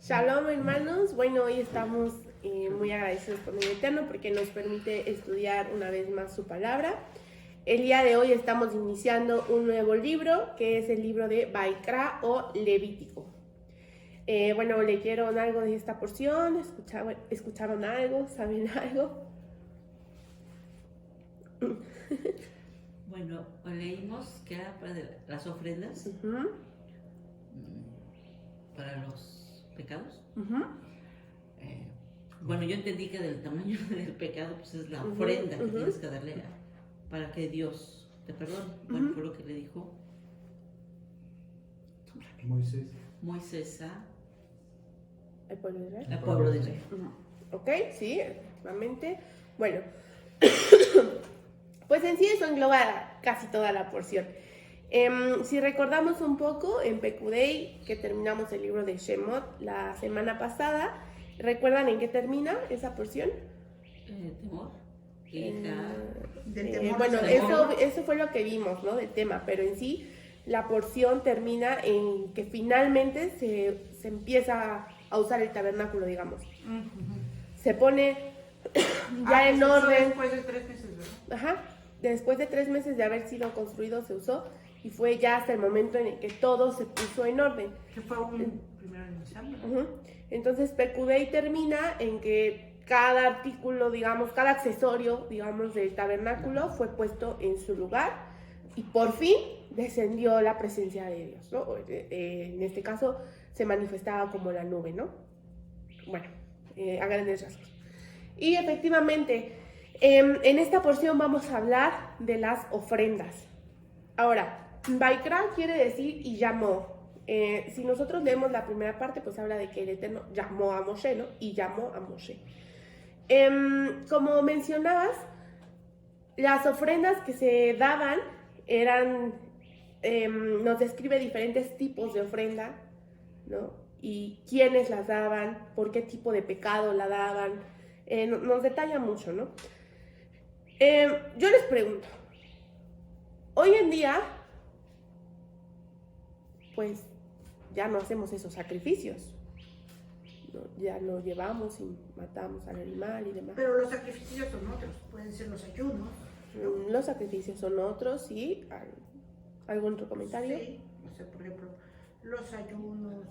Shalom, hermanos. Bueno, hoy estamos muy agradecidos con el Eterno porque nos permite estudiar una vez más su palabra. El día de hoy estamos iniciando un nuevo libro que es el libro de Vaikra o Levítico. Bueno, ¿leyeron algo de esta porción? ¿Escucharon algo? ¿Saben algo? Bueno, leímos que era para las ofrendas para los pecados. Bueno, yo entendí que del tamaño del pecado pues es la ofrenda que tienes que darle para que Dios te perdone. Bueno, fue lo que le dijo Moisés ¿El pueblo de Israel? al pueblo de Israel. Ok, sí, efectivamente. Bueno, pues en sí eso engloba casi toda la porción. Si recordamos un poco, en Pekudei, que terminamos el libro de Shemot la semana pasada, ¿recuerdan en qué termina esa porción? Temor, hija. Bueno, eso fue lo que vimos, ¿no? Del tema, pero en sí la porción termina en que finalmente se empieza a usar el tabernáculo, digamos. Se pone ya en orden. Después de 3 meses, ¿verdad? Ajá. Después de 3 meses de haber sido construido, se usó y fue ya hasta el momento en el que todo se puso en orden. Que fue un primero de diciembre. Entonces, Pekudei termina en que cada artículo, digamos, cada accesorio, digamos, del tabernáculo fue puesto en su lugar y por fin descendió la presencia de Dios, ¿no? En este caso se manifestaba como la nube, ¿no? Bueno, a grandes rasgos. Y efectivamente, en esta porción vamos a hablar de las ofrendas. Ahora, Vaikra quiere decir y llamó. Si nosotros leemos la primera parte, pues habla de que el Eterno llamó a Moshe, ¿no? Y llamó a Moshe. Como mencionabas, las ofrendas que se daban eran, nos describe diferentes tipos de ofrenda, ¿no? Y quiénes las daban, por qué tipo de pecado la daban, nos detalla mucho, ¿no? Yo les pregunto, hoy en día, pues ya no hacemos esos sacrificios, ¿no? Ya no llevamos y matamos al animal y demás. Pero los sacrificios son otros, pueden ser los ayunos. Los sacrificios son otros, ¿sí? ¿Algún otro comentario? Sí, no sé, por ejemplo, los ayunos,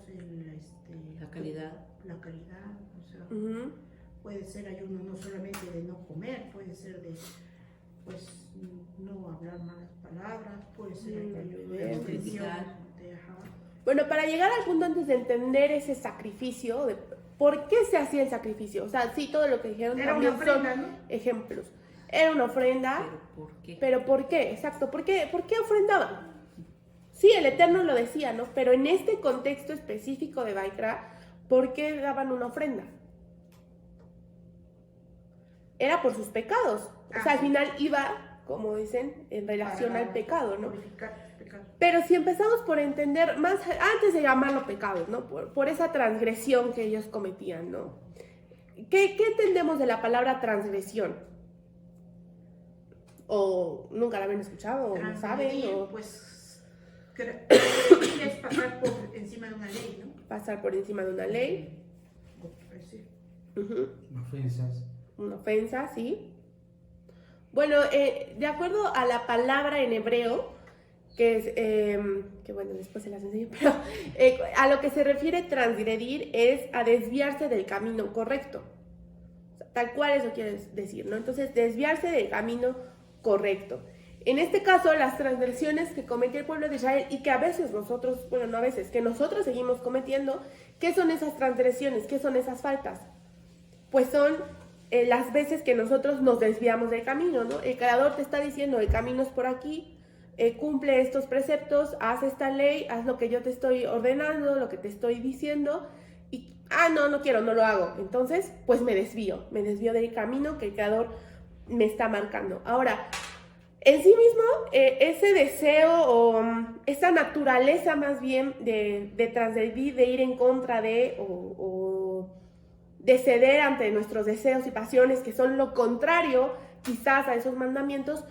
La caridad. La caridad, o sea, puede ser ayuno no solamente de no comer, puede ser de, pues, no hablar malas palabras, puede ser ayuno de criticar. Bueno, para llegar al punto antes de entender ese sacrificio, de por qué se hacía el sacrificio, o sea, sí, todo lo que dijeron era también una ofrenda, son ¿no? ejemplos. Era una ofrenda. ¿Pero por qué? ¿Pero por qué? Exacto, ¿por qué ofrendaban? Sí, el Eterno lo decía, ¿no? Pero en este contexto específico de Vaikra, ¿por qué daban una ofrenda? Era por sus pecados. O sea, al final iba, como dicen, en relación al pecado, ¿no? Pero si empezamos por entender, más antes de llamarlo pecado, ¿no? Por esa transgresión que ellos cometían, ¿no? ¿Qué entendemos de la palabra transgresión? ¿O nunca la habían escuchado? ¿O no saben? ¿O pues, es pasar por encima de una ley, ¿no? pasar por encima de una ley? Sí. Una ofensa, sí. Bueno, de acuerdo a la palabra en hebreo, que es, que bueno, después se las enseño, pero a lo que se refiere transgredir es a desviarse del camino correcto. O sea, tal cual eso quiere decir, ¿no? Entonces, desviarse del camino correcto. En este caso, las transgresiones que cometió el pueblo de Israel y que a veces nosotros, bueno, no a veces, que nosotros seguimos cometiendo, ¿qué son esas transgresiones? ¿Qué son esas faltas? Pues son las veces que nosotros nos desviamos del camino, ¿no? El Creador te está diciendo, el camino es por aquí, cumple estos preceptos, haz esta ley, haz lo que yo te estoy ordenando, lo que te estoy diciendo, y, no quiero, no lo hago. Entonces, pues me desvío del camino que el Creador me está marcando. Ahora, en sí mismo, ese deseo o esa naturaleza más bien de transgredir, de ir en contra de o de ceder ante nuestros deseos y pasiones que son lo contrario quizás a esos mandamientos,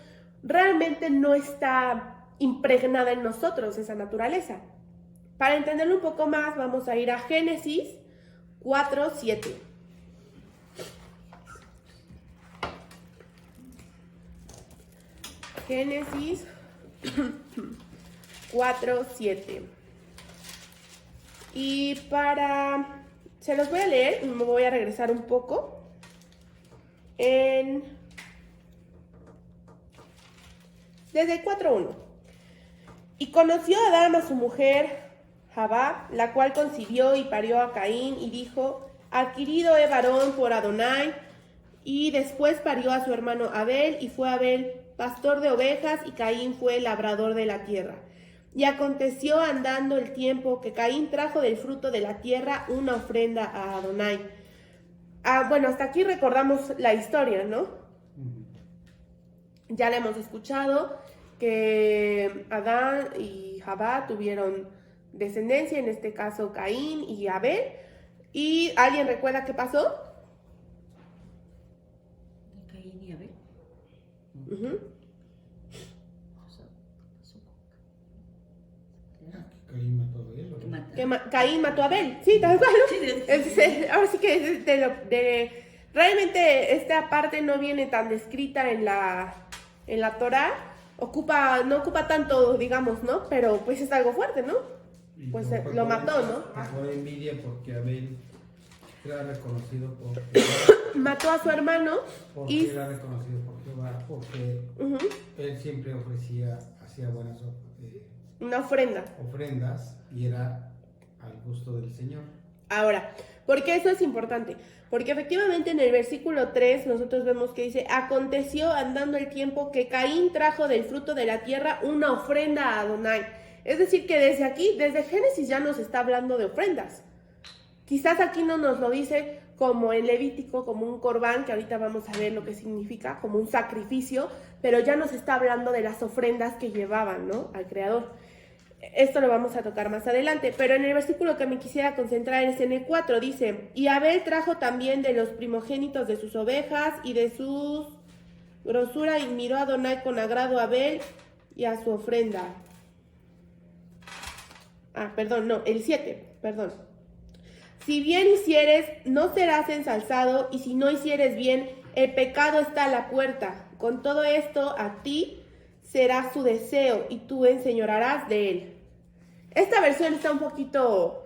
realmente no está impregnada en nosotros esa naturaleza. Para entenderlo un poco más, vamos a ir a Génesis 4:7. Génesis 4:7. Y se los voy a leer y me voy a regresar un poco. Desde el 4:1. Y conoció Adán a su mujer Jabá, la cual concibió y parió a Caín, y dijo: adquirido he varón por Adonai. Y después parió a su hermano Abel, y fue Abel pastor de ovejas, y Caín fue labrador de la tierra. Y aconteció andando el tiempo que Caín trajo del fruto de la tierra una ofrenda a Adonai. Bueno, hasta aquí recordamos la historia, ¿no? Ya la hemos escuchado, que Adán y Jabá tuvieron descendencia, en este caso Caín y Abel. ¿Y alguien recuerda qué pasó? Caín y Abel. Caín mató a Abel. Caín mató a Abel, sí, tal cual, ¿no? Ahora sí que realmente esta parte no viene tan descrita en la Torá, no ocupa tanto, digamos, ¿no? Pero pues es algo fuerte, ¿no? Y Pues fue lo mató, ¿no? Fue envidia porque Abel era reconocido por Mató a su hermano y era reconocido por Jehová, porque él siempre hacía buenas una ofrenda. ofrendas y era al gusto del Señor. Ahora, ¿por qué eso es importante? Porque efectivamente en el versículo 3 nosotros vemos que dice: aconteció andando el tiempo que Caín trajo del fruto de la tierra una ofrenda a Adonai. Es decir, que desde aquí, desde Génesis ya nos está hablando de ofrendas. Quizás aquí no nos lo dice como en Levítico, como un corbán, que ahorita vamos a ver lo que significa, como un sacrificio, pero ya nos está hablando de las ofrendas que llevaban, ¿no?, al Creador. Esto lo vamos a tocar más adelante, pero en el versículo que me quisiera concentrar es en el 4, dice: y Abel trajo también de los primogénitos de sus ovejas y de su grosura, y miró a Adonai con agrado a Abel y a su ofrenda. El 7, perdón. Si bien hicieres, no serás ensalzado, y si no hicieres bien, el pecado está a la puerta. Con todo esto, a ti será su deseo, y tú enseñorearás de él. Esta versión está un poquito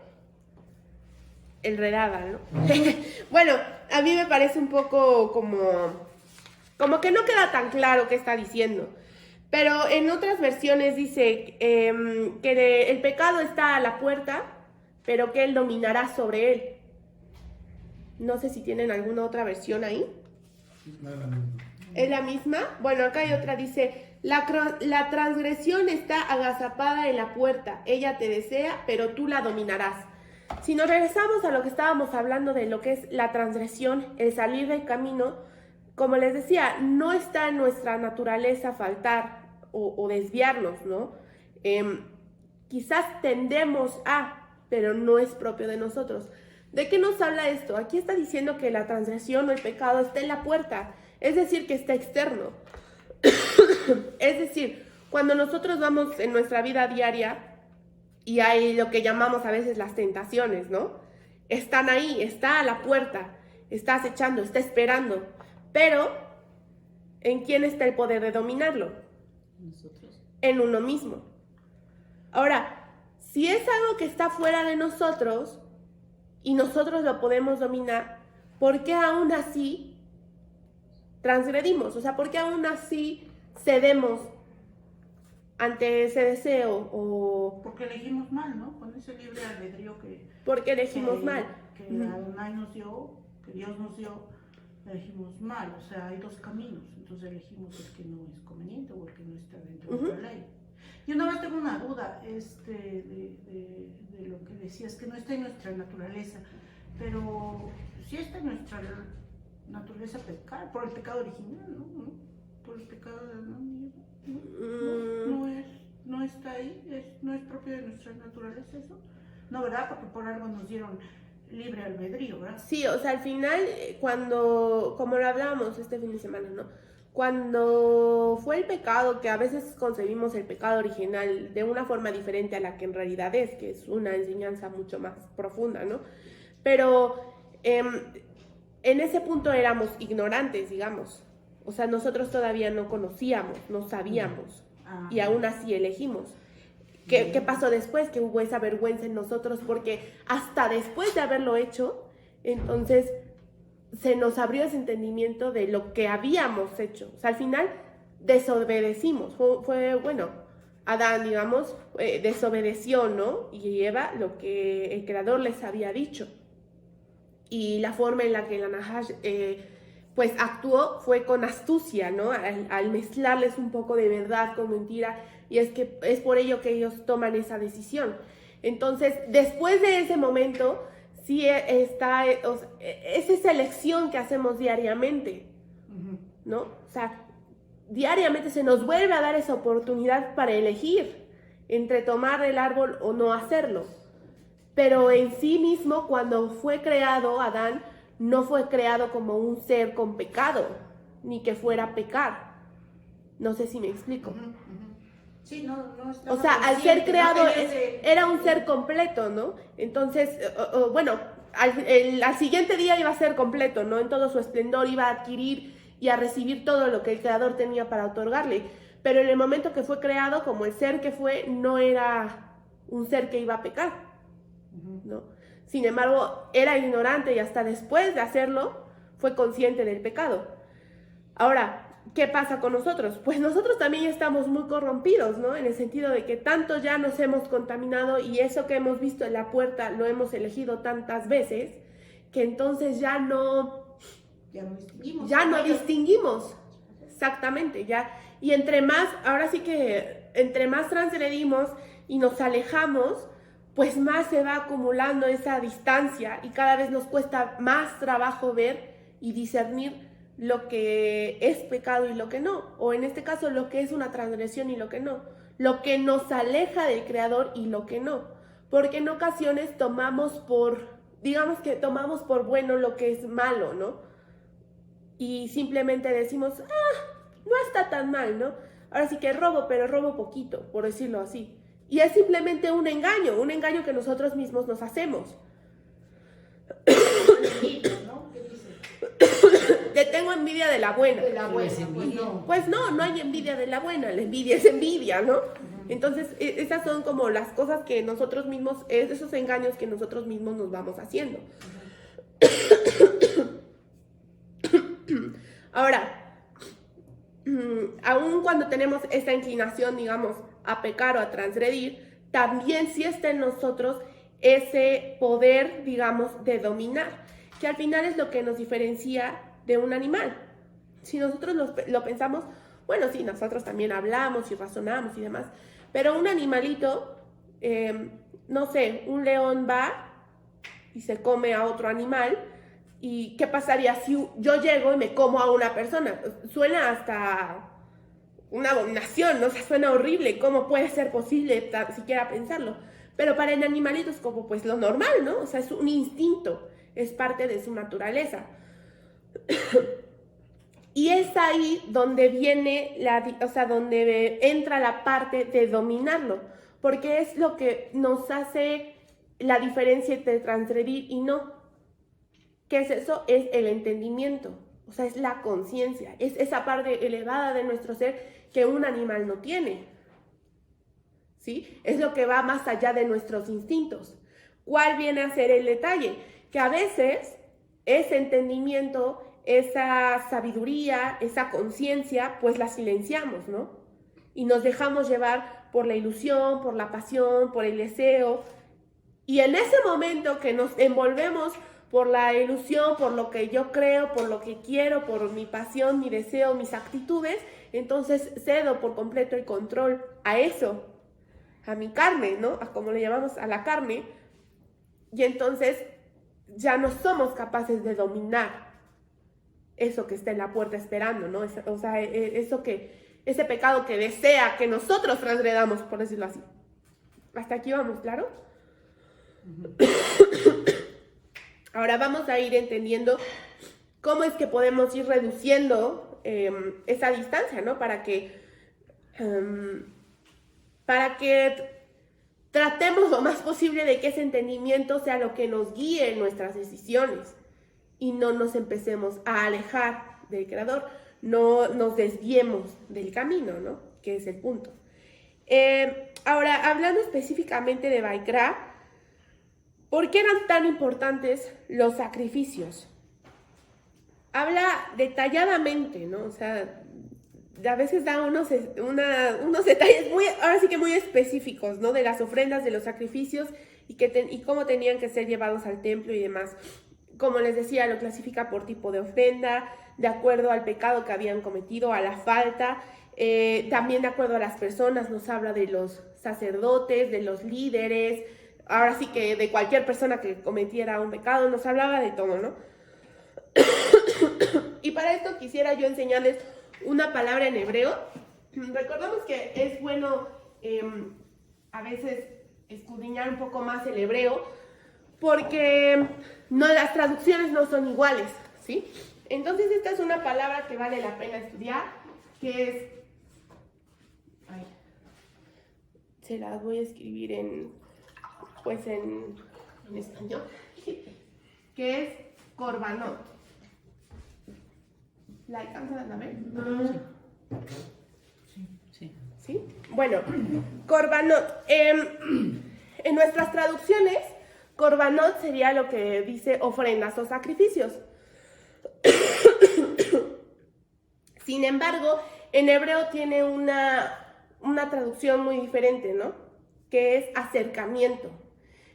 enredada, ¿no? Bueno, a mí me parece un poco como que no queda tan claro qué está diciendo. Pero en otras versiones dice que el pecado está a la puerta, pero que él dominará sobre él. No sé si tienen alguna otra versión ahí. No es la misma. ¿Es la misma? Bueno, acá hay otra, dice: la transgresión está agazapada en la puerta, ella te desea, pero tú la dominarás. Si nos regresamos a lo que estábamos hablando de lo que es la transgresión, el salir del camino, como les decía, no está en nuestra naturaleza faltar o desviarnos, ¿no? Quizás tendemos pero no es propio de nosotros. ¿De qué nos habla esto? Aquí está diciendo que la transgresión o el pecado está en la puerta, es decir, que está externo. Es decir, cuando nosotros vamos en nuestra vida diaria y hay lo que llamamos a veces las tentaciones, ¿no? Están ahí, está a la puerta, está acechando, está esperando. Pero, ¿en quién está el poder de dominarlo? Nosotros. En uno mismo. Ahora, si es algo que está fuera de nosotros y nosotros lo podemos dominar, ¿por qué aún así transgredimos? O sea, ¿por qué aún así cedemos ante ese deseo? O porque elegimos mal, ¿no? Con ese libre albedrío que... porque elegimos mal. Que Adonai nos dio, que Dios nos dio, elegimos mal. O sea, hay dos caminos. Entonces elegimos el que no es conveniente o el que no está dentro de la ley. Yo nada más tengo una duda de lo que decías, que no está en nuestra naturaleza, pero sí está en nuestra naturaleza pecar, por el pecado original, ¿no? Por el pecado de Adán y Eva. No está ahí, no es propio de nuestra naturaleza eso. No, ¿verdad? Porque por algo nos dieron libre albedrío, ¿verdad? Sí, o sea, al final, como lo hablábamos este fin de semana, ¿no? Cuando fue el pecado, que a veces concebimos el pecado original de una forma diferente a la que en realidad es, que es una enseñanza mucho más profunda, ¿no? pero en ese punto éramos ignorantes, digamos. O sea, nosotros todavía no conocíamos, no sabíamos, y aún así elegimos. ¿Qué pasó después? Que hubo esa vergüenza en nosotros, porque hasta después de haberlo hecho, entonces se nos abrió ese entendimiento de lo que habíamos hecho. O sea, al final desobedecimos. Bueno, Adán, digamos, desobedeció, ¿no? Y Eva lo que el Creador les había dicho. Y la forma en la que la Nahash pues actuó fue con astucia, ¿no? Al mezclarles un poco de verdad con mentira, y es por ello que ellos toman esa decisión. Entonces, después de ese momento, sí está, es esa elección que hacemos diariamente, ¿no? O sea, diariamente se nos vuelve a dar esa oportunidad para elegir entre tomar el árbol o no hacerlo. Pero en sí mismo, cuando fue creado Adán, no fue creado como un ser con pecado, ni que fuera a pecar. No sé si me explico. Sí, no o sea, al ser creado era un ser completo, ¿no? Entonces, bueno, al siguiente día iba a ser completo, ¿no? En todo su esplendor iba a adquirir y a recibir todo lo que el Creador tenía para otorgarle. Pero en el momento que fue creado, como el ser que fue, no era un ser que iba a pecar, ¿no? Sin embargo, era ignorante y hasta después de hacerlo fue consciente del pecado. Ahora, ¿qué pasa con nosotros? Pues nosotros también estamos muy corrompidos, ¿no? En el sentido de que tanto ya nos hemos contaminado y eso que hemos visto en la puerta lo hemos elegido tantas veces que entonces ya no distinguimos. Exactamente, ya. Y entre más, ahora sí que entre más transgredimos y nos alejamos, pues más se va acumulando esa distancia y cada vez nos cuesta más trabajo ver y discernir lo que es pecado y lo que no, o en este caso lo que es una transgresión y lo que no, lo que nos aleja del Creador y lo que no, porque en ocasiones tomamos por bueno lo que es malo, ¿no? Y simplemente decimos, no está tan mal, ¿no? Ahora sí que robo, pero robo poquito, por decirlo así. Y es simplemente un engaño que nosotros mismos nos hacemos. ¿No? ¿Qué dices? Te tengo envidia de la buena. De la buena, Pues no hay envidia de la buena, la envidia es envidia, ¿no? Entonces, esas son como las cosas que nosotros mismos, esos engaños que nosotros mismos nos vamos haciendo. Ahora, aun cuando tenemos esa inclinación, digamos, a pecar o a transgredir, también sí está en nosotros ese poder, digamos, de dominar, que al final es lo que nos diferencia de un animal. Si nosotros lo pensamos, bueno, sí, nosotros también hablamos y razonamos y demás, pero un animalito, no sé, un león va y se come a otro animal, ¿y qué pasaría si yo llego y me como a una persona? Suena hasta una abominación, ¿no? O sea, suena horrible. ¿Cómo puede ser posible siquiera pensarlo? Pero para el animalito es como pues lo normal, ¿no? O sea, es un instinto, es parte de su naturaleza. Y es ahí donde viene donde entra la parte de dominarlo, porque es lo que nos hace la diferencia entre transgredir y no. ¿Qué es eso? Es el entendimiento, o sea, es la conciencia, es esa parte elevada de nuestro ser que un animal no tiene, ¿sí? Es lo que va más allá de nuestros instintos. ¿Cuál viene a ser el detalle? Que a veces ese entendimiento, esa sabiduría, esa conciencia, pues la silenciamos, ¿no? Y nos dejamos llevar por la ilusión, por la pasión, por el deseo. Y en ese momento que nos envolvemos por la ilusión, por lo que yo creo, por lo que quiero, por mi pasión, mi deseo, mis actitudes, entonces cedo por completo el control a eso, a mi carne, ¿no? A como le llamamos a la carne. Y entonces ya no somos capaces de dominar eso que está en la puerta esperando, ¿no? O sea, ese pecado que desea que nosotros transgredamos, por decirlo así. Hasta aquí vamos, ¿claro? Ahora vamos a ir entendiendo cómo es que podemos ir reduciendo esa distancia, ¿no? Para que tratemos lo más posible de que ese entendimiento sea lo que nos guíe en nuestras decisiones y no nos empecemos a alejar del Creador, no nos desviemos del camino, ¿no? Que es el punto. Ahora, hablando específicamente de Vaikra, ¿por qué eran tan importantes los sacrificios? Habla detalladamente, ¿no? O sea, a veces da unos detalles ahora sí que muy específicos, ¿no? De las ofrendas, de los sacrificios y cómo tenían que ser llevados al templo y demás. Como les decía, lo clasifica por tipo de ofrenda, de acuerdo al pecado que habían cometido, a la falta, también de acuerdo a las personas, nos habla de los sacerdotes, de los líderes, ahora sí que de cualquier persona que cometiera un pecado, nos hablaba de todo, ¿no? Y para esto quisiera yo enseñarles una palabra en hebreo. Recordamos que es bueno a veces escudriñar un poco más el hebreo, porque las traducciones no son iguales, ¿sí? Entonces esta es una palabra que vale la pena estudiar, que es... se las voy a escribir en español, que es korbanot. ¿La alcanzan a ver? Sí. ¿Sí? Bueno, korbanot. En nuestras traducciones, korbanot sería lo que dice ofrendas o sacrificios. Sin embargo, en hebreo tiene una traducción muy diferente, ¿no? Que es acercamiento.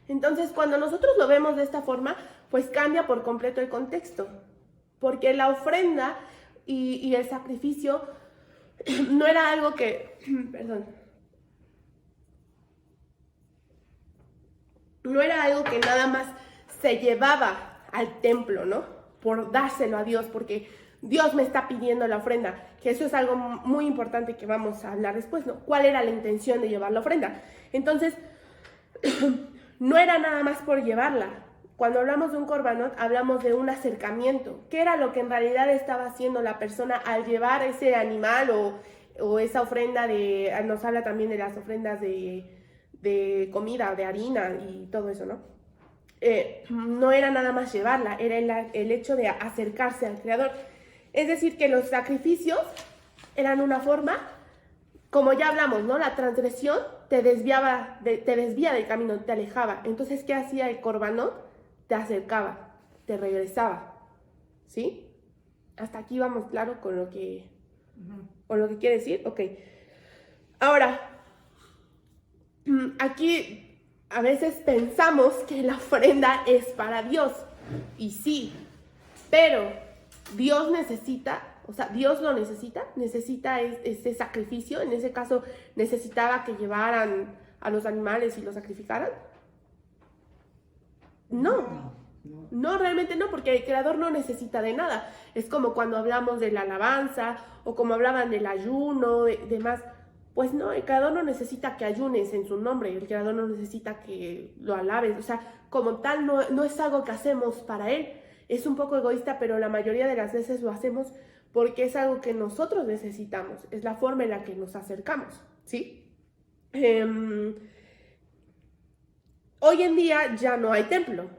Entonces, cuando nosotros lo vemos de esta forma, pues cambia por completo el contexto. Porque la ofrenda y el sacrificio no era algo que, no era algo que nada más se llevaba al templo, ¿no? Por dárselo a Dios, porque Dios me está pidiendo la ofrenda, que eso es algo muy importante que vamos a hablar después, ¿no? ¿Cuál era la intención de llevar la ofrenda? Entonces, no era nada más por llevarla. Cuando hablamos de un korbanot, hablamos de un acercamiento. ¿Qué era lo que en realidad estaba haciendo la persona al llevar ese animal o esa ofrenda nos habla también de las ofrendas de comida, de harina y todo eso, ¿no? No era nada más llevarla, era el hecho de acercarse al Creador. Es decir, que los sacrificios eran una forma, como ya hablamos, ¿no? La transgresión te desvía del camino, te alejaba. Entonces, ¿qué hacía el korbanot? Te acercaba, te regresaba, ¿sí? Hasta aquí vamos claro con lo que quiere decir. Ok. Ahora, aquí a veces pensamos que la ofrenda es para Dios, y sí, pero Dios Dios lo necesita ese sacrificio. En ese caso, necesitaba que llevaran a los animales y los sacrificaran. No, realmente no, porque el Creador no necesita de nada. Es como cuando hablamos de la alabanza o como hablaban del ayuno, demás. Pues no, el Creador no necesita que ayunes en su nombre, el Creador no necesita que lo alabes. O sea, como tal, no es algo que hacemos para Él. Es un poco egoísta, pero la mayoría de las veces lo hacemos porque es algo que nosotros necesitamos. Es la forma en la que nos acercamos, ¿sí? Hoy en día ya no hay templo,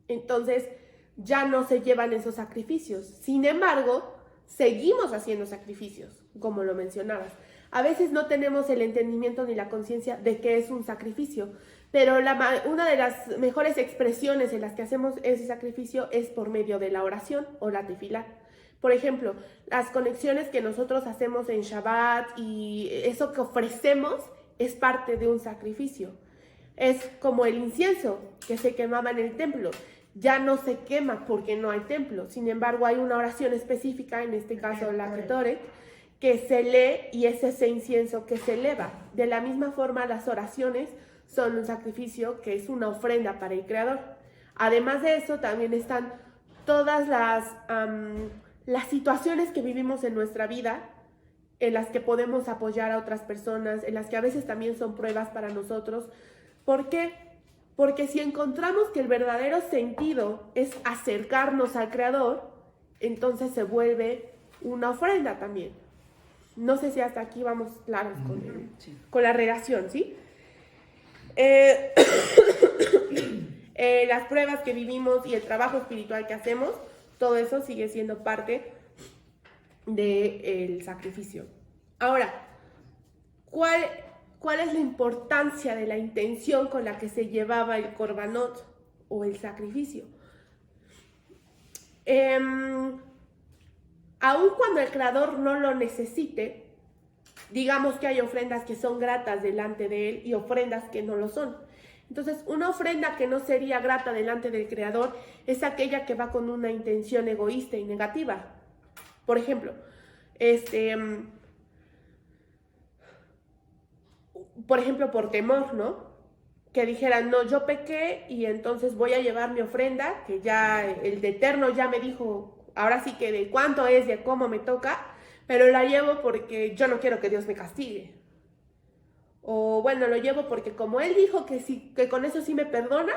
entonces ya no se llevan esos sacrificios. Sin embargo, seguimos haciendo sacrificios, como lo mencionabas. A veces no tenemos el entendimiento ni la conciencia de qué es un sacrificio, pero una de las mejores expresiones en las que hacemos ese sacrificio es por medio de la oración o la tefilá. Por ejemplo, las conexiones que nosotros hacemos en Shabbat y eso que ofrecemos es parte de un sacrificio. Es como el incienso que se quemaba en el templo. Ya no se quema porque no hay templo. Sin embargo, hay una oración específica, en este caso la Ketoret, que se lee y es ese incienso que se eleva. De la misma forma, las oraciones son un sacrificio que es una ofrenda para el Creador. Además de eso, también están todas las situaciones que vivimos en nuestra vida, en las que podemos apoyar a otras personas, en las que a veces también son pruebas para nosotros. ¿Por qué? Porque si encontramos que el verdadero sentido es acercarnos al Creador, entonces se vuelve una ofrenda también. No sé si hasta aquí vamos claros con la relación, ¿sí? Eh, las pruebas que vivimos y el trabajo espiritual que hacemos, todo eso sigue siendo parte del sacrificio. Ahora, ¿cuál es la importancia de la intención con la que se llevaba el korbanot o el sacrificio? Aun cuando el creador no lo necesite, digamos que hay ofrendas que son gratas delante de él y ofrendas que no lo son. Entonces, una ofrenda que no sería grata delante del creador es aquella que va con una intención egoísta y negativa. Por ejemplo, por temor, ¿no? Que dijeran, no, yo pequé y entonces voy a llevar mi ofrenda, que ya el Eterno ya me dijo, ahora sí que de cuánto es, de cómo me toca, pero la llevo porque yo no quiero que Dios me castigue. O bueno, lo llevo porque como Él dijo que, sí, que con eso sí me perdona,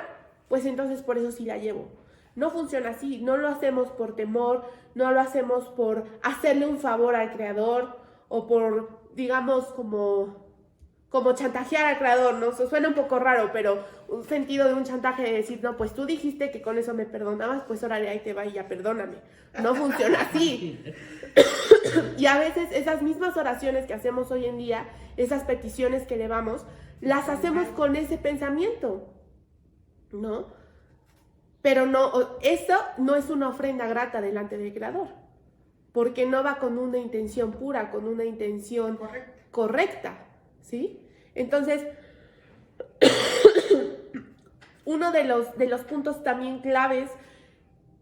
pues entonces por eso sí la llevo. No funciona así, no lo hacemos por temor, no lo hacemos por hacerle un favor al Creador o por, digamos, como chantajear al creador, ¿no? Eso suena un poco raro, pero un sentido de un chantaje de decir, no, pues tú dijiste que con eso me perdonabas, pues órale, ahí te va y ya perdóname. No funciona así. Y a veces esas mismas oraciones que hacemos hoy en día, esas peticiones que elevamos, las hacemos con ese pensamiento, ¿no? Pero no, eso no es una ofrenda grata delante del creador, porque no va con una intención pura, con una intención correcta, ¿sí? Entonces, uno de los puntos también claves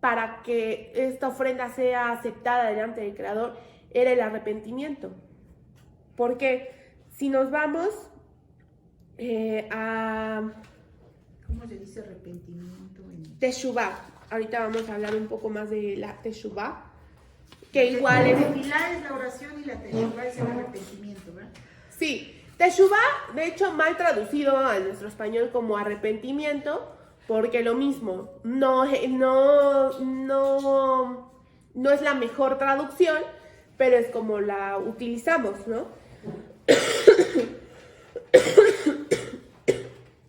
para que esta ofrenda sea aceptada delante del Creador era el arrepentimiento. Porque si nos vamos a... ¿Cómo se dice arrepentimiento? Teshuvah. Ahorita vamos a hablar un poco más de la Teshuvah, que igual es... Tefilá es la oración y la Teshuvah es el arrepentimiento, ¿verdad? Sí. Teshuvah, de hecho, mal traducido a nuestro español como arrepentimiento, porque lo mismo, no es la mejor traducción, pero es como la utilizamos, ¿no?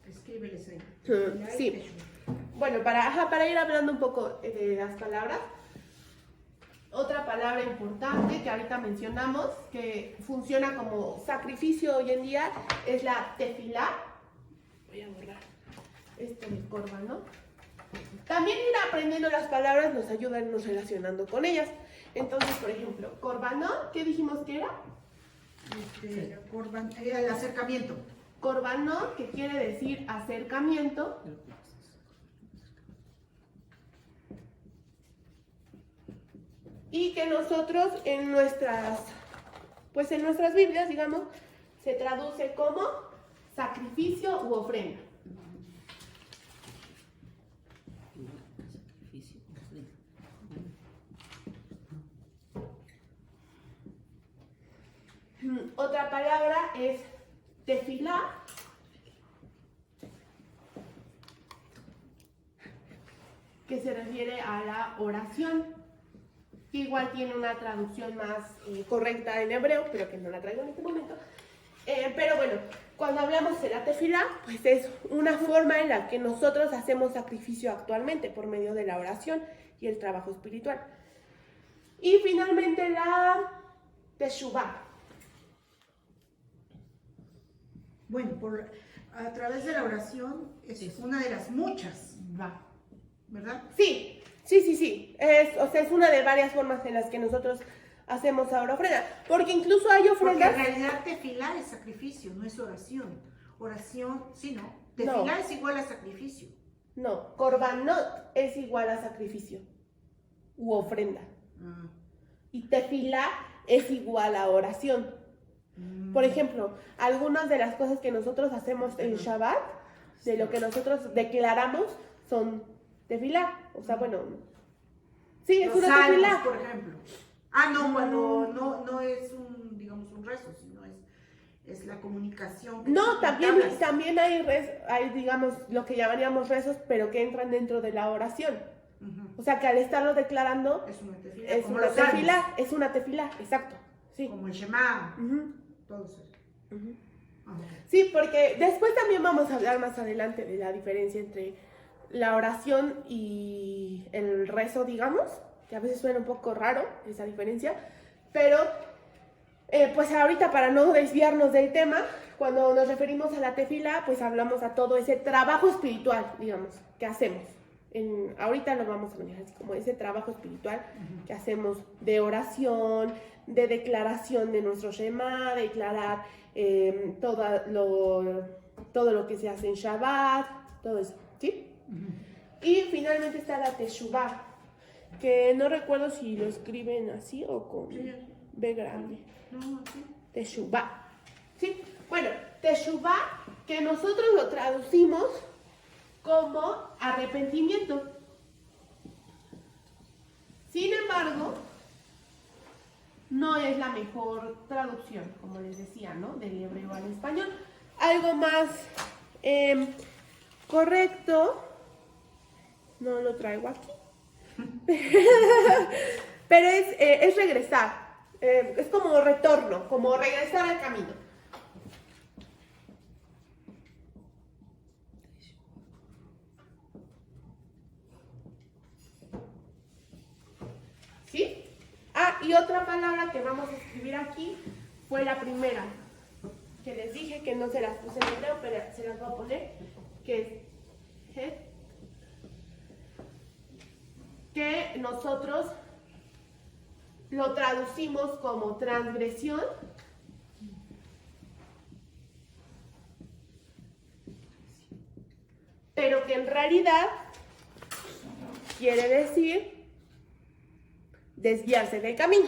Escríbeles ahí. Sí. Bueno, para ir hablando un poco de las palabras, otra palabra importante que ahorita mencionamos, que funciona como sacrificio hoy en día, es la tefilá. Voy a borrar esto de korban, ¿no? También ir aprendiendo las palabras nos ayuda a irnos relacionando con ellas. Entonces, por ejemplo, korbanot, ¿qué dijimos que era? El acercamiento. Korbanot, que quiere decir acercamiento. Y que nosotros en nuestras Biblias, digamos, se traduce como sacrificio u ofrenda. Otra palabra es tefilá, que se refiere a la oración, que igual tiene una traducción más correcta en hebreo, pero que no la traigo en este momento. Pero bueno, cuando hablamos de la tefilá, pues es una forma en la que nosotros hacemos sacrificio actualmente por medio de la oración y el trabajo espiritual. Y finalmente la teshuvah. Bueno, a través de la oración es una de las muchas, ¿verdad? Sí. Es una de varias formas en las que nosotros hacemos ahora ofrenda. Porque incluso hay ofrendas... Porque en realidad tefilá es sacrificio, no es oración. Oración, sí, ¿no? Tefilá es igual a sacrificio. No, korbanot es igual a sacrificio u ofrenda. Y tefilá es igual a oración. Por ejemplo, algunas de las cosas que nosotros hacemos en Shabbat, de lo que nosotros declaramos, son tefilá. O sea, bueno, sí, es los una tefilá. por ejemplo. Cuando no es un rezo, sino es la comunicación. No, también hay, digamos, lo que llamaríamos rezos, pero que entran dentro de la oración. O sea, que al estarlo declarando, es una tefilá. Es una tefilá, exacto. Sí. Como el Shema, todo eso. Ah, ok. Sí, porque después también vamos a hablar más adelante de la diferencia entre la oración y el rezo, digamos, que a veces suena un poco raro esa diferencia, pero pues ahorita para no desviarnos del tema, cuando nos referimos a la tefila, pues hablamos a todo ese trabajo espiritual, digamos, que hacemos. Ahorita lo vamos a manejar así como ese trabajo espiritual que hacemos de oración, de declaración de nuestro Shema, declarar todo lo que se hace en Shabbat, todo eso, ¿sí? Y finalmente está la Teshuvah, que no recuerdo si lo escriben así o con B grande. No, aquí. Teshuvah, ¿sí? Bueno, Teshuvah, que nosotros lo traducimos como arrepentimiento. Sin embargo, no es la mejor traducción, como les decía, ¿no? Del hebreo al español. Algo más correcto, no lo traigo aquí, pero es regresar, es como retorno, como regresar al camino. ¿Sí? Ah, y otra palabra que vamos a escribir aquí fue la primera, que les dije que no se las puse en hebreo, pero se las voy a poner, que es Het, que nosotros lo traducimos como transgresión, pero que en realidad quiere decir desviarse del camino.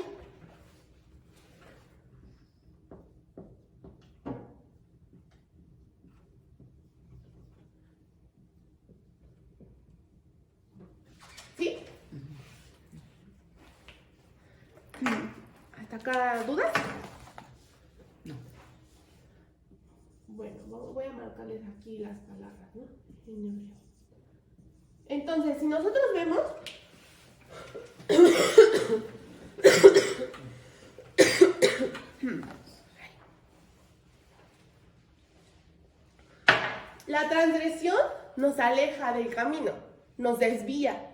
¿Sí? ¿Hasta acá dudas? No. Bueno, voy a marcarles aquí las palabras, ¿no? En hebreo. Entonces, si nosotros vemos la transgresión nos aleja del camino, nos desvía.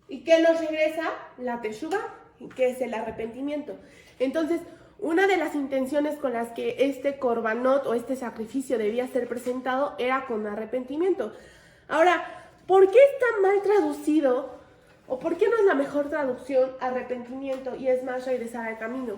¿Y qué nos regresa? La teshuvah, que es el arrepentimiento. Entonces, una de las intenciones con las que este korbanot o este sacrificio debía ser presentado era con arrepentimiento. Ahora, ¿por qué está mal traducido? ¿O por qué no es la mejor traducción arrepentimiento y es más regresar al camino?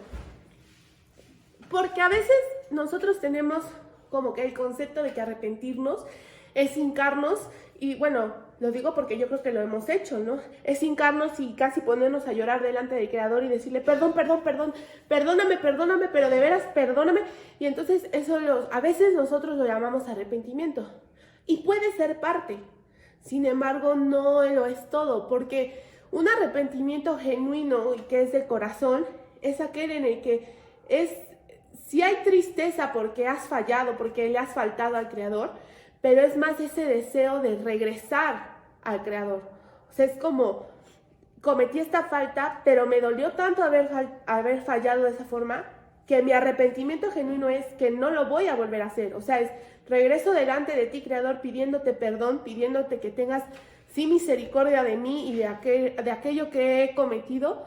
Porque a veces nosotros tenemos como que el concepto de que arrepentirnos es hincarnos, y bueno, lo digo porque yo creo que lo hemos hecho, ¿no? Es hincarnos y casi ponernos a llorar delante del Creador y decirle, perdón, perdóname, pero de veras perdóname. Y entonces eso a veces nosotros lo llamamos arrepentimiento. Y puede ser parte, sin embargo no lo es todo, porque un arrepentimiento genuino y que es de corazón es aquel en el que si hay tristeza porque has fallado, porque le has faltado al Creador, pero es más ese deseo de regresar al Creador. O sea, es como, cometí esta falta, pero me dolió tanto haber fallado de esa forma, que mi arrepentimiento genuino es que no lo voy a volver a hacer. O sea, es regreso delante de ti, Creador, pidiéndote perdón, pidiéndote que tengas sí misericordia de mí y de aquello que he cometido,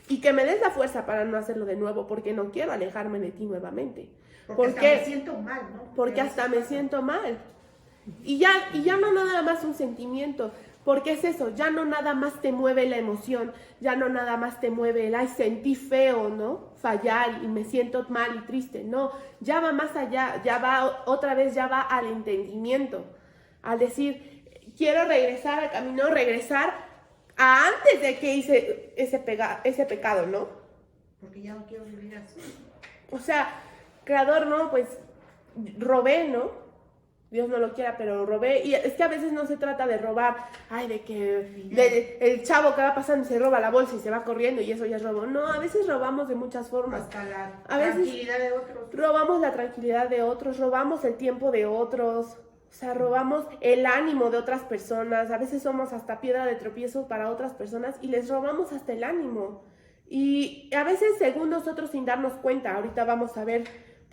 y que me des la fuerza para no hacerlo de nuevo, porque no quiero alejarme de ti nuevamente. Porque hasta me siento mal, ¿no? Porque hasta me siento mal. Y ya no nada más un sentimiento, porque es eso, ya no nada más te mueve la emoción, ya no nada más te mueve el, ay, sentí feo, ¿no? Fallar y me siento mal y triste, no, ya va más allá, ya va al entendimiento, al decir, quiero regresar al camino, regresar a antes de que hice ese pecado, ¿no? Porque ya no quiero vivir así. O sea, Creador, ¿no? Pues robé, ¿no? Dios no lo quiera, pero robé. Y es que a veces no se trata de robar, ay, de que el chavo que va pasando y se roba la bolsa y se va corriendo y eso ya es robo. No, a veces robamos de muchas formas. Hasta la A veces tranquilidad de otros. robamos la tranquilidad de otros, robamos el tiempo de otros, o sea, robamos el ánimo de otras personas. A veces somos hasta piedra de tropiezo para otras personas y les robamos hasta el ánimo. Y a veces, según nosotros, sin darnos cuenta, ahorita vamos a ver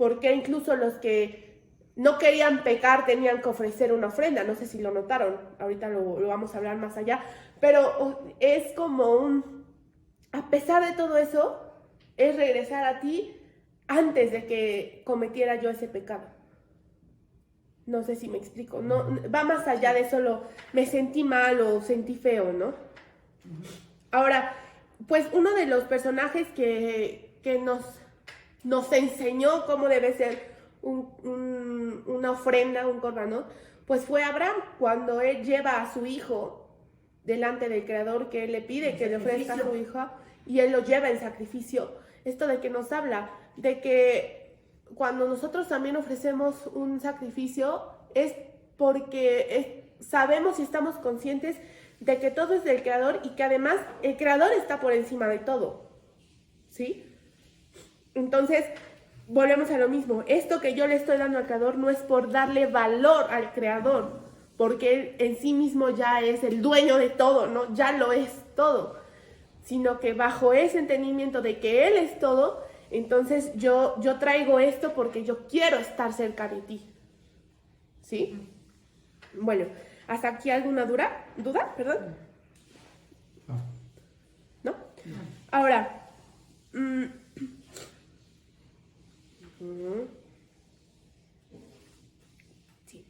porque incluso los que no querían pecar tenían que ofrecer una ofrenda. No sé si lo notaron, ahorita lo vamos a hablar más allá, pero es como a pesar de todo eso, es regresar a ti antes de que cometiera yo ese pecado. No sé si me explico, no, va más allá de solo me sentí mal o sentí feo, ¿no? Ahora, pues uno de los personajes que nos enseñó cómo debe ser una ofrenda, un corbanot, pues fue Abraham, cuando él lleva a su hijo delante del Creador, que él le pide que le ofrezca a su hijo, y él lo lleva en sacrificio. Esto de que nos habla, de que cuando nosotros también ofrecemos un sacrificio, es porque sabemos y estamos conscientes de que todo es del Creador y que además el Creador está por encima de todo, ¿sí? Entonces, volvemos a lo mismo. Esto que yo le estoy dando al Creador no es por darle valor al Creador, porque Él en sí mismo ya es el dueño de todo, ¿no? Ya lo es todo. Sino que bajo ese entendimiento de que Él es todo, entonces yo traigo esto porque yo quiero estar cerca de ti. ¿Sí? Bueno, ¿hasta aquí alguna duda? ¿Perdón? ¿No? Ahora, sí.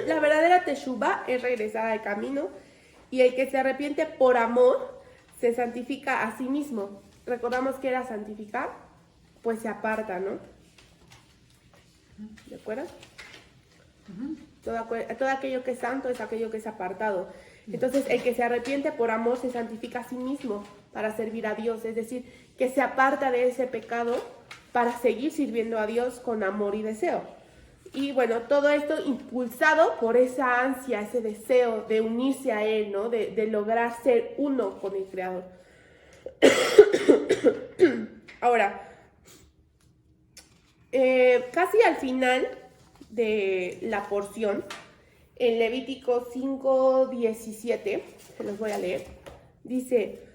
La verdadera teshuva es regresar al camino, y el que se arrepiente por amor se santifica a sí mismo. Recordamos que era santificar, pues se aparta, ¿no? ¿De acuerdo? Todo aquello que es santo es aquello que es apartado. Entonces, el que se arrepiente por amor se santifica a sí mismo para servir a Dios, es decir, que se aparta de ese pecado para seguir sirviendo a Dios con amor y deseo. Y bueno, todo esto impulsado por esa ansia, ese deseo de unirse a Él, ¿no? De lograr ser uno con el Creador. Ahora, casi al final de la porción, en Levítico 5:17, se los voy a leer, dice,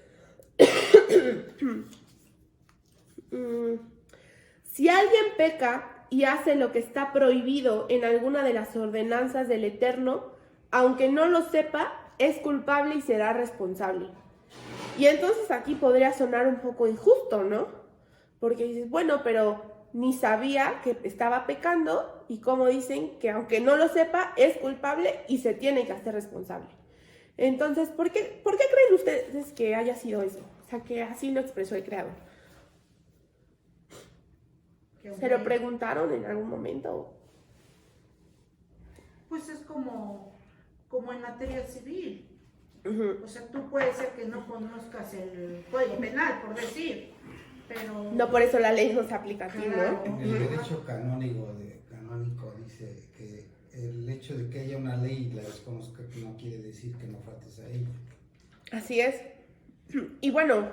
si alguien peca y hace lo que está prohibido en alguna de las ordenanzas del Eterno, aunque no lo sepa, es culpable y será responsable. Y entonces aquí podría sonar un poco injusto, ¿no? Porque dices, bueno, pero ni sabía que estaba pecando, y como dicen que aunque no lo sepa, es culpable y se tiene que hacer responsable. Entonces, ¿por qué creen ustedes que haya sido eso? O sea, que así lo expresó el Creador. ¿Se lo preguntaron en algún momento? Pues es como en materia civil. Uh-huh. O sea, tú puedes ser que no conozcas el Código Penal, por decir, pero... No, por eso la ley no se aplica aquí, Claro. ¿no? En el derecho canónico dice que el hecho de que haya una ley y la desconozca no quiere decir que no faltes a ella. Así es. Y bueno,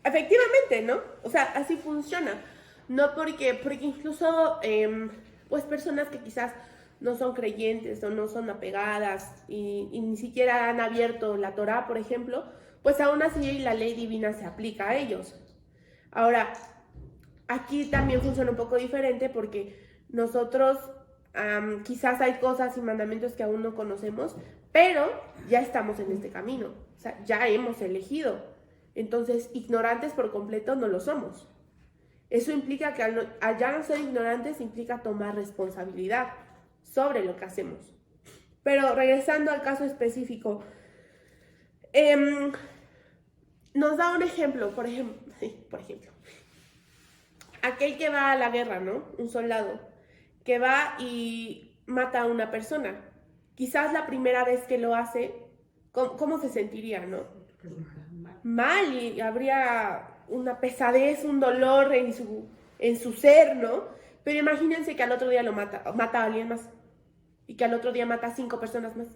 efectivamente, ¿no? O sea, así funciona. No porque incluso, pues personas que quizás no son creyentes o no son apegadas y ni siquiera han abierto la Torá, por ejemplo, pues aún así la ley divina se aplica a ellos. Ahora, aquí también funciona un poco diferente porque nosotros quizás hay cosas y mandamientos que aún no conocemos, pero ya estamos en este camino, o sea, ya hemos elegido. Entonces, ignorantes por completo no lo somos. Eso implica que al ya no ser ignorantes implica tomar responsabilidad sobre lo que hacemos. Pero regresando al caso específico, nos da un ejemplo, por ejemplo, aquel que va a la guerra, ¿no? Un soldado que va y mata a una persona. Quizás la primera vez que lo hace, ¿cómo se sentiría, no? Mal, y habría una pesadez, un dolor en su ser, ¿no? Pero imagínense que al otro día mata a alguien más, y que al otro día mata a 5 personas más,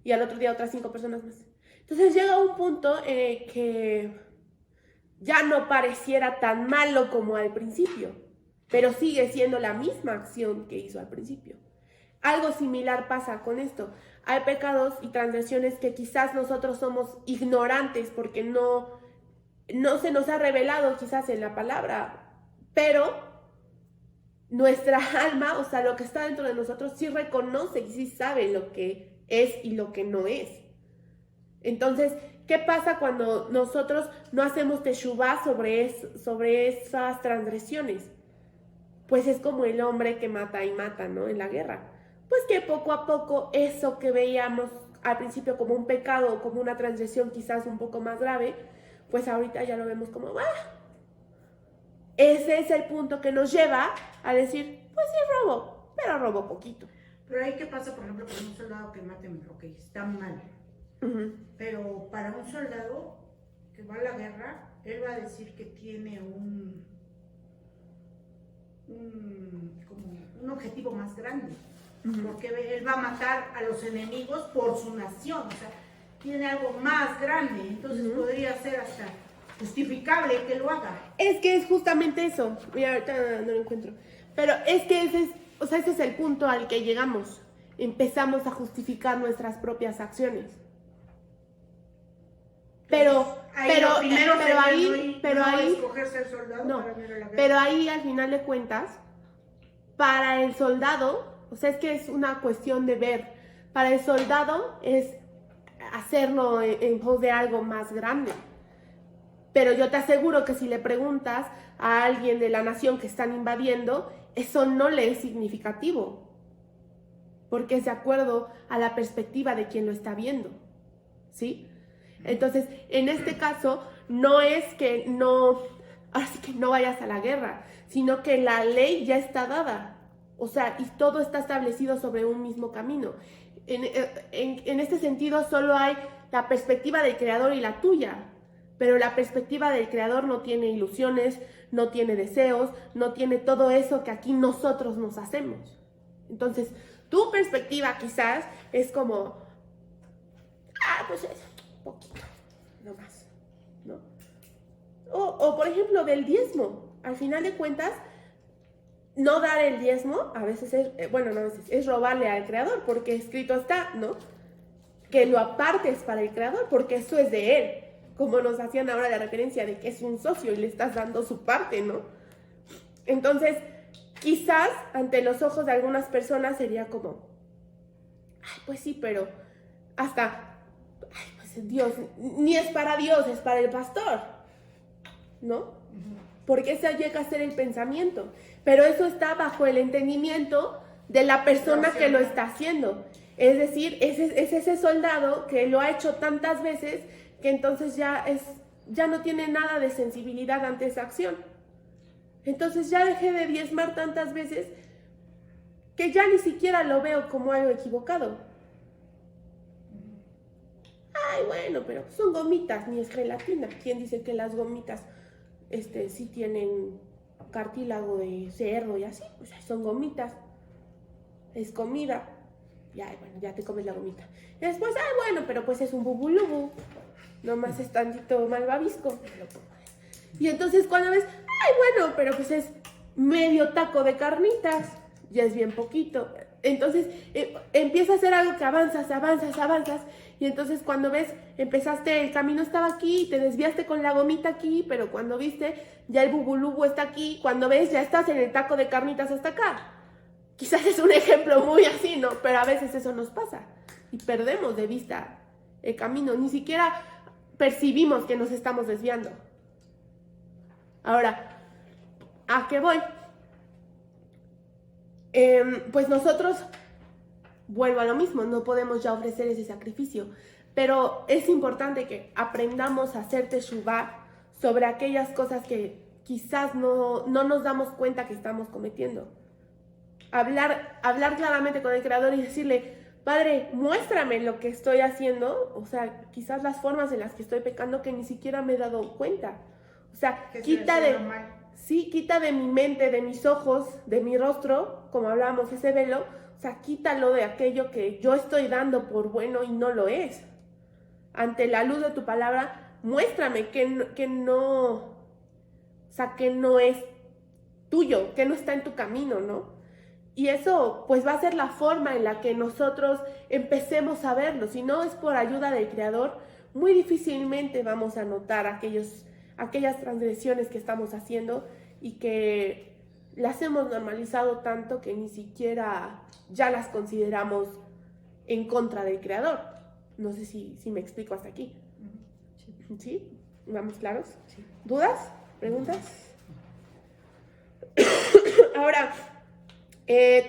y al otro día otras 5 personas más. Entonces llega un punto que ya no pareciera tan malo como al principio, pero sigue siendo la misma acción que hizo al principio. Algo similar pasa con esto. Hay pecados y transgresiones que quizás nosotros somos ignorantes porque no se nos ha revelado quizás en la palabra, pero nuestra alma, o sea, lo que está dentro de nosotros, sí reconoce y sí sabe lo que es y lo que no es. Entonces, ¿qué pasa cuando nosotros no hacemos teshuvá sobre esas transgresiones? Pues es como el hombre que mata y mata, ¿no? En la guerra. Pues que poco a poco eso que veíamos al principio como un pecado o como una transgresión quizás un poco más grave, pues ahorita ya lo vemos como, ese es el punto que nos lleva a decir, pues sí robo, pero robo poquito. Pero ahí, ¿qué pasa, por ejemplo, con un soldado que mate? Ok, está mal. Uh-huh. Pero para un soldado que va a la guerra, él va a decir que tiene como un objetivo más grande. Uh-huh. Porque él va a matar a los enemigos por su nación. O sea, tiene algo más grande. Entonces uh-huh. podría ser hasta justificable que lo haga. Es que es justamente eso. Mira, ahorita no lo encuentro. Pero es que ese es el punto al que llegamos. Empezamos a justificar nuestras propias acciones. Pero ahí al final de cuentas, para el soldado, o sea, es que es una cuestión de ver. Para el soldado es hacerlo en pos de algo más grande. Pero yo te aseguro que si le preguntas a alguien de la nación que están invadiendo, eso no le es significativo. Porque es de acuerdo a la perspectiva de quien lo está viendo. ¿Sí? Entonces, en este caso, no es que ahora sí que no vayas a la guerra, sino que la ley ya está dada. O sea, y todo está establecido sobre un mismo camino. En este sentido, solo hay la perspectiva del creador y la tuya. Pero la perspectiva del creador no tiene ilusiones, no tiene deseos, no tiene todo eso que aquí nosotros nos hacemos. Entonces, tu perspectiva quizás es como, pues es poquito, no más, ¿no? O por ejemplo, del diezmo. Al final de cuentas, no dar el diezmo, a veces es robarle al creador, porque escrito está, ¿no? Que lo apartes para el creador, porque eso es de él. Como nos hacían ahora la referencia de que es un socio y le estás dando su parte, ¿no? Entonces, quizás ante los ojos de algunas personas sería como, pues sí, pero pues Dios, ni es para Dios, es para el pastor, ¿no? Porque ese llega a ser el pensamiento, pero eso está bajo el entendimiento de la persona que lo está haciendo. Es decir, es ese soldado que lo ha hecho tantas veces que entonces ya no tiene nada de sensibilidad ante esa acción. Entonces ya dejé de diezmar tantas veces que ya ni siquiera lo veo como algo equivocado. Bueno, pero son gomitas, ni es gelatina. ¿Quién dice que las gomitas sí tienen cartílago de cerdo y así? Pues son gomitas, es comida. Ya te comes la gomita. Y después, pero pues es un bubulubu. Nomás es tantito malvavisco. Y entonces cuando ves, pero pues es medio taco de carnitas, ya es bien poquito. Entonces empieza a ser algo que avanzas, y entonces cuando ves, el camino estaba aquí, te desviaste con la gomita aquí, pero cuando viste, ya el bubulubu está aquí, cuando ves, ya estás en el taco de carnitas hasta acá. Quizás es un ejemplo muy así, ¿no? Pero a veces eso nos pasa y perdemos de vista el camino, ni siquiera percibimos que nos estamos desviando. Ahora, ¿a qué voy? Pues nosotros, vuelvo a lo mismo, no podemos ya ofrecer ese sacrificio, pero es importante que aprendamos a hacer teshuvá sobre aquellas cosas que quizás no nos damos cuenta que estamos cometiendo. Hablar claramente con el Creador y decirle, Padre, muéstrame lo que estoy haciendo, o sea, quizás las formas en las que estoy pecando que ni siquiera me he dado cuenta. O sea, quita de mi mente, de mis ojos, de mi rostro, como hablábamos, ese velo, o sea, quítalo de aquello que yo estoy dando por bueno y no lo es. Ante la luz de tu palabra, muéstrame que no es tuyo, que no está en tu camino, ¿no? Y eso pues va a ser la forma en la que nosotros empecemos a verlo. Si no es por ayuda del Creador, muy difícilmente vamos a notar aquellas transgresiones que estamos haciendo, y que las hemos normalizado tanto que ni siquiera ya las consideramos en contra del creador. No sé si me explico hasta aquí. ¿Sí? ¿Vamos claros? Sí. ¿Dudas? ¿Preguntas? Ahora,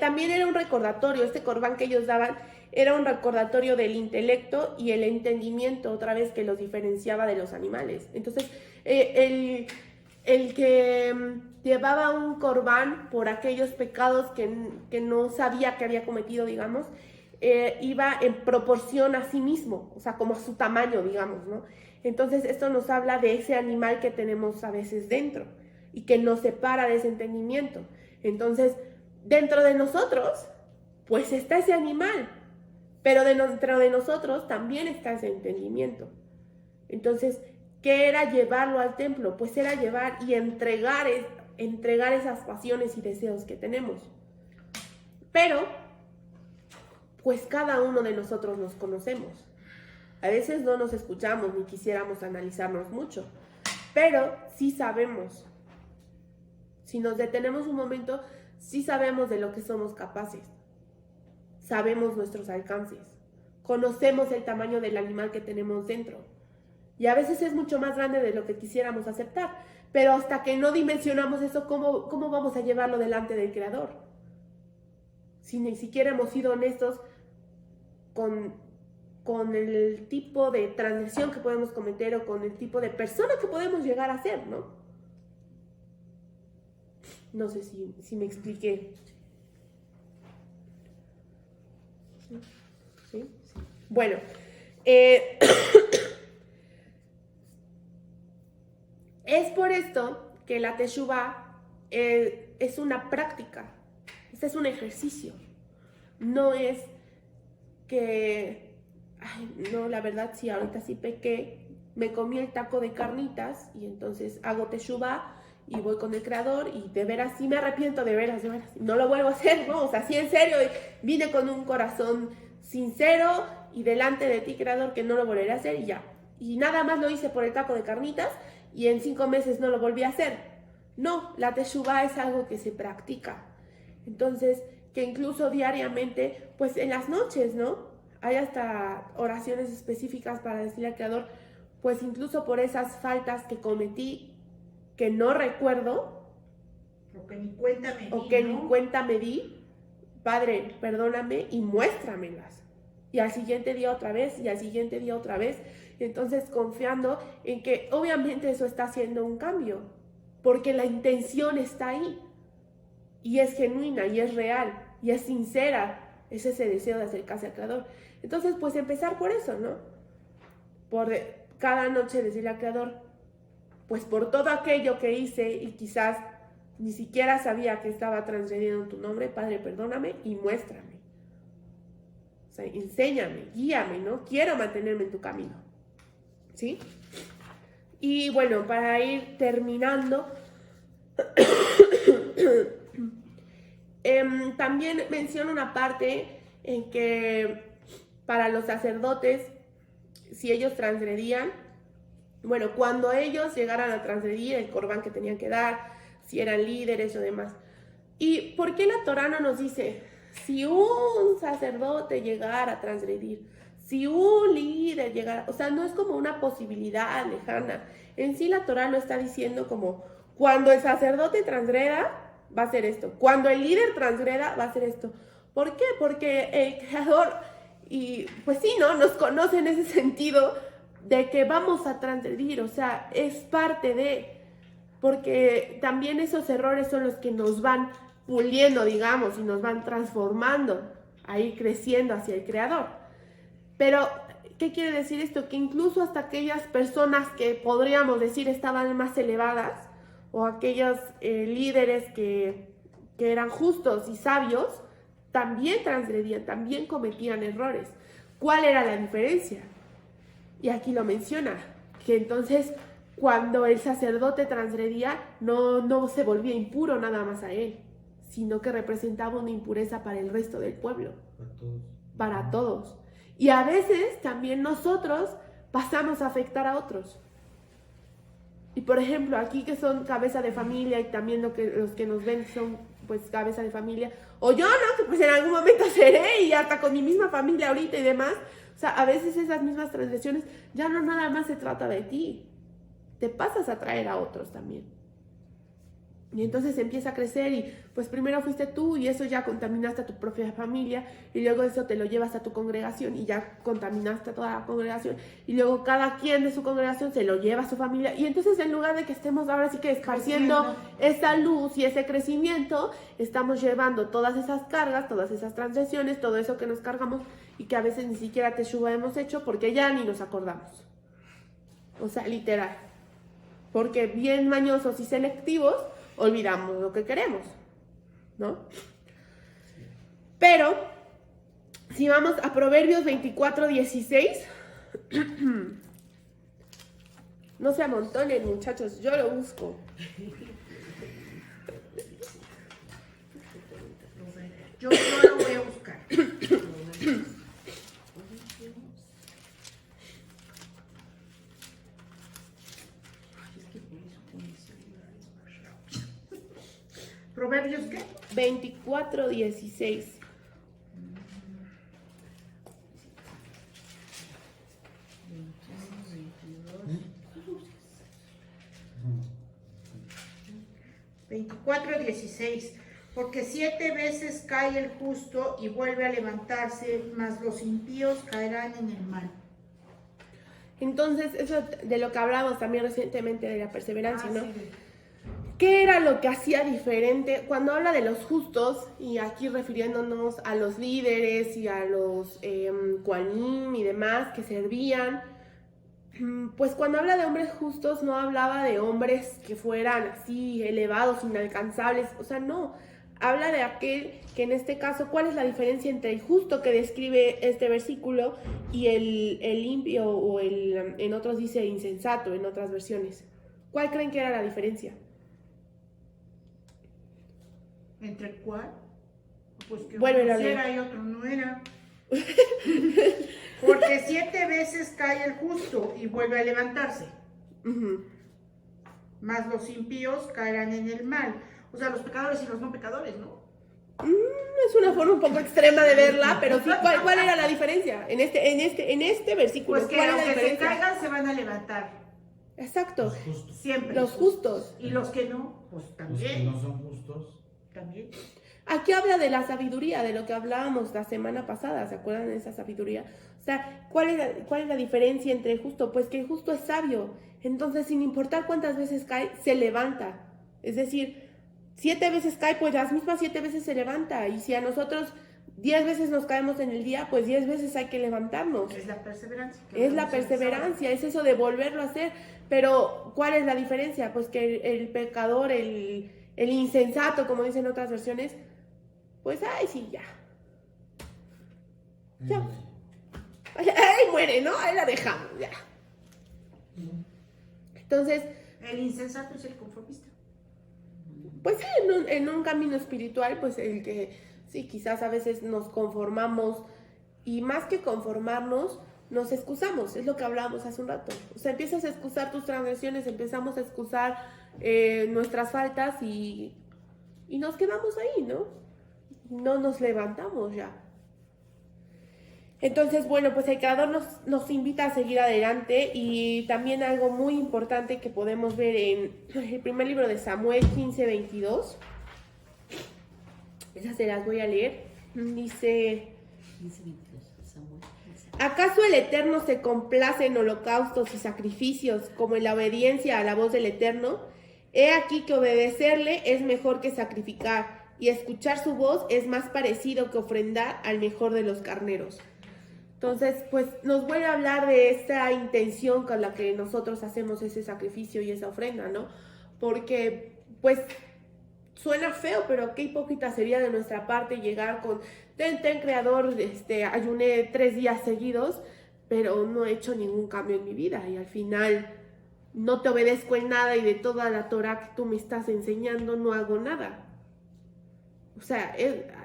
también era un recordatorio, este corbán que ellos daban era un recordatorio del intelecto y el entendimiento, otra vez, que los diferenciaba de los animales. Entonces, el que llevaba un corbán por aquellos pecados que no sabía que había cometido, digamos, iba en proporción a sí mismo, o sea, como a su tamaño, digamos, ¿no? Entonces, esto nos habla de ese animal que tenemos a veces dentro y que nos separa de ese entendimiento. Entonces, dentro de nosotros, pues está ese animal, pero dentro de nosotros también está ese entendimiento. Entonces, ¿qué era llevarlo al templo? Pues era llevar y entregar esas pasiones y deseos que tenemos. Pero, pues cada uno de nosotros nos conocemos. A veces no nos escuchamos ni quisiéramos analizarnos mucho, pero sí sabemos. Si nos detenemos un momento, sí sabemos de lo que somos capaces. Sabemos nuestros alcances. Conocemos el tamaño del animal que tenemos dentro. Y a veces es mucho más grande de lo que quisiéramos aceptar. Pero hasta que no dimensionamos eso, ¿cómo vamos a llevarlo delante del Creador? Si ni siquiera hemos sido honestos con el tipo de transgresión que podemos cometer o con el tipo de persona que podemos llegar a ser, ¿no? No sé si me expliqué. ¿Sí? Bueno, es por esto que la Teshuvá es una práctica, este es un ejercicio, no es que, ay, no, la verdad sí, ahorita sí pequé, me comí el taco de carnitas y entonces hago Teshuvá y voy con el Creador y de veras sí me arrepiento, de veras, no lo vuelvo a hacer, ¿no? O sea, sí en serio, vine con un corazón sincero y delante de ti, Creador, que no lo volveré a hacer y ya. Y nada más lo hice por el taco de carnitas y en 5 meses no lo volví a hacer. No, la Teshuvá es algo que se practica. Entonces, que incluso diariamente, pues en las noches, ¿no? Hay hasta oraciones específicas para decirle al Creador, pues incluso por esas faltas que cometí, que no recuerdo, o que ni cuenta me di, o que ¿no? ni cuenta me di, Padre, perdóname y muéstramelas. Y al siguiente día otra vez, y al siguiente día otra vez. Entonces confiando en que obviamente eso está haciendo un cambio, porque la intención está ahí, y es genuina, y es real, y es sincera, es ese deseo de acercarse al Creador. Entonces, pues empezar por eso, ¿no? Por cada noche decirle al Creador, pues por todo aquello que hice y quizás ni siquiera sabía que estaba transgrediendo tu nombre, Padre, perdóname y muéstrame. O sea, enséñame, guíame, ¿no? Quiero mantenerme en tu camino. ¿Sí? Y bueno, para ir terminando, también menciona una parte en que para los sacerdotes, si ellos transgredían, bueno, cuando ellos llegaran a transgredir el corbán que tenían que dar, si eran líderes o demás. ¿Y por qué la Torá no nos dice, si un sacerdote llegara a transgredir, si un líder llegara, o sea, no es como una posibilidad lejana. En sí la Torá lo está diciendo como, cuando el sacerdote transgreda, va a ser esto. Cuando el líder transgreda, va a ser esto. ¿Por qué? Porque el Creador, y pues sí, ¿no? Nos conoce en ese sentido de que vamos a transgredir, o sea, es parte de, porque también esos errores son los que nos van puliendo, digamos, y nos van transformando, ahí creciendo hacia el Creador. Pero, ¿qué quiere decir esto? Que incluso hasta aquellas personas que podríamos decir estaban más elevadas, o aquellos líderes que eran justos y sabios, también transgredían, también cometían errores. ¿Cuál era la diferencia? Y aquí lo menciona, que entonces cuando el sacerdote transgredía, no se volvía impuro nada más a él, sino que representaba una impureza para el resto del pueblo. Para todos. Y a veces también nosotros pasamos a afectar a otros. Y por ejemplo, aquí que son cabeza de familia y también los que nos ven son pues cabeza de familia, o yo, ¿no? Que pues en algún momento seré y hasta con mi misma familia ahorita y demás. O sea, a veces esas mismas transgresiones ya no nada más se trata de ti, te pasas a traer a otros también. Y entonces empieza a crecer y pues primero fuiste tú y eso ya contaminaste a tu propia familia y luego eso te lo llevas a tu congregación y ya contaminaste a toda la congregación y luego cada quien de su congregación se lo lleva a su familia y entonces en lugar de que estemos ahora sí que esparciendo esa luz y ese crecimiento, estamos llevando todas esas cargas, todas esas transgresiones, todo eso que nos cargamos y que a veces ni siquiera teshuva hemos hecho porque ya ni nos acordamos. O sea, literal. Porque bien mañosos y selectivos olvidamos lo que queremos, ¿no? Pero, si vamos a Proverbios 24:16, no se amontonen, muchachos, yo lo busco. Yo lo voy a buscar. ¿Proverbios qué? 24:16. ¿Eh? 24:16. Porque 7 veces cae el justo y vuelve a levantarse, mas los impíos caerán en el mal. Entonces, eso de lo que hablábamos también recientemente de la perseverancia, ¿no? Sí. ¿Qué era lo que hacía diferente? Cuando habla de los justos, y aquí refiriéndonos a los líderes y a los Kohanim y demás que servían, pues cuando habla de hombres justos no hablaba de hombres que fueran así elevados, inalcanzables, o sea, no. Habla de aquel que en este caso, ¿cuál es la diferencia entre el justo que describe este versículo y el limpio o en otros dice insensato, en otras versiones? ¿Cuál creen que era la diferencia? ¿Entre cuál? Pues que Bueno, uno era sí era y otro no era. Porque 7 veces cae el justo y vuelve a levantarse. Uh-huh. Mas los impíos caerán en el mal. O sea, los pecadores y los no pecadores, ¿no? Es una forma un poco extrema de verla, pero sí, ¿cuál era la diferencia? En este versículo, Pues que ¿cuál es la aunque se diferencia? caigan se van a levantar. Exacto, Los justos. Siempre. los justos. Y los que no, pues Los que también. no son justos. También. Aquí habla de la sabiduría, de lo que hablábamos la semana pasada, ¿se acuerdan de esa sabiduría? O sea, ¿cuál es la diferencia entre el justo? Pues que el justo es sabio, entonces sin importar cuántas veces cae, se levanta. Es decir, 7 veces cae, pues las mismas 7 veces se levanta. Y si a nosotros 10 veces nos caemos en el día, pues 10 veces hay que levantarnos. Es la perseverancia. Es la perseverancia, es eso de volverlo a hacer. Pero, ¿cuál es la diferencia? Pues que el pecador, el insensato, como dicen otras versiones, pues, ay, sí, ya. Ya. Ahí muere, ¿no? Ahí la dejamos, ya. Entonces, El insensato es el conformista. pues sí, en un camino espiritual, pues el que sí, quizás a veces nos conformamos y más que conformarnos, nos excusamos, es lo que hablábamos hace un rato. O sea, empiezas a excusar tus transgresiones, empezamos a excusar nuestras faltas y nos quedamos ahí, ¿no? No nos levantamos ya. Entonces, bueno, pues el Creador nos invita a seguir adelante y también algo muy importante que podemos ver en el primer libro de Samuel 15:22. Esas se las voy a leer. Dice: 15:22, Samuel. ¿Acaso el Eterno se complace en holocaustos y sacrificios como en la obediencia a la voz del Eterno? He aquí que obedecerle es mejor que sacrificar y escuchar su voz es más parecido que ofrendar al mejor de los carneros. Entonces, pues nos vuelve a hablar de esta intención con la que nosotros hacemos ese sacrificio y esa ofrenda, ¿no? Porque, pues, suena feo, pero qué hipócrita sería de nuestra parte llegar con, ten, Creador, ayuné 3 días seguidos, pero no he hecho ningún cambio en mi vida y al final no te obedezco en nada y de toda la Torah que tú me estás enseñando no hago nada. O sea,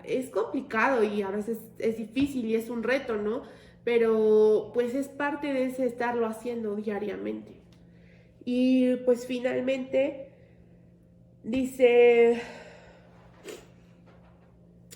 es complicado y a veces es difícil y es un reto, ¿no? Pero pues es parte de ese estarlo haciendo diariamente. Y pues finalmente dice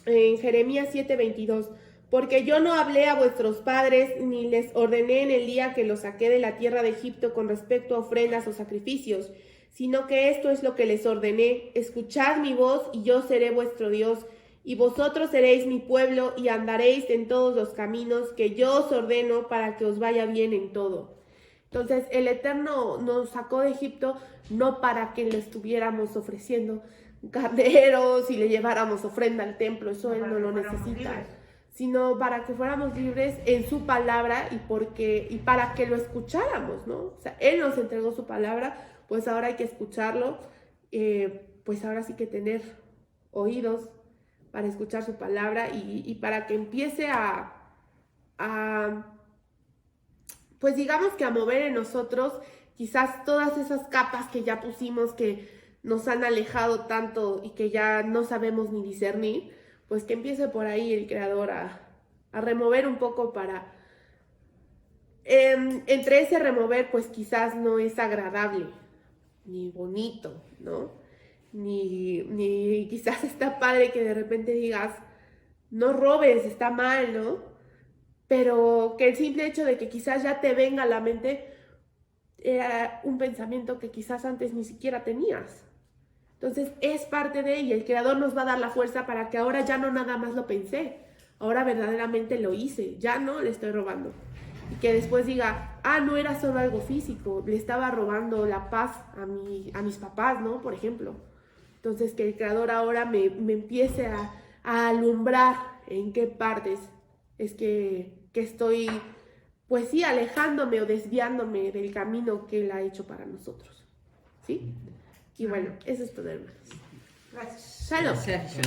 en Jeremías 7:22, porque yo no hablé a vuestros padres ni les ordené en el día que los saqué de la tierra de Egipto con respecto a ofrendas o sacrificios, sino que esto es lo que les ordené: escuchad mi voz y yo seré vuestro Dios, y vosotros seréis mi pueblo y andaréis en todos los caminos que yo os ordeno para que os vaya bien en todo. Entonces el Eterno nos sacó de Egipto no para que le estuviéramos ofreciendo carneros y le lleváramos ofrenda al templo, eso Él no lo necesita, sino para que fuéramos libres en su palabra y para que lo escucháramos, ¿no? O sea, Él nos entregó su palabra, pues ahora hay que escucharlo, pues ahora sí que tener oídos para escuchar su palabra y para que empiece pues digamos que a mover en nosotros quizás todas esas capas que ya pusimos, que nos han alejado tanto y que ya no sabemos ni discernir, pues que empiece por ahí el Creador a remover un poco para... entre ese remover, pues quizás no es agradable, ni bonito, ¿no? Ni quizás está padre que de repente digas, no robes, está mal, ¿no? Pero que el simple hecho de que quizás ya te venga a la mente era un pensamiento que quizás antes ni siquiera tenías. Entonces es parte de ella. El Creador nos va a dar la fuerza para que ahora ya no nada más lo pensé, ahora verdaderamente lo hice, ya no le estoy robando. Y que después diga, no era solo algo físico, le estaba robando la paz a mis papás, ¿no? Por ejemplo. Entonces que el Creador ahora me empiece a alumbrar en qué partes es que estoy, pues sí, alejándome o desviándome del camino que Él ha hecho para nosotros. ¿Sí? Y bueno, eso es todo, hermanos. Gracias. Shalom. Gracias.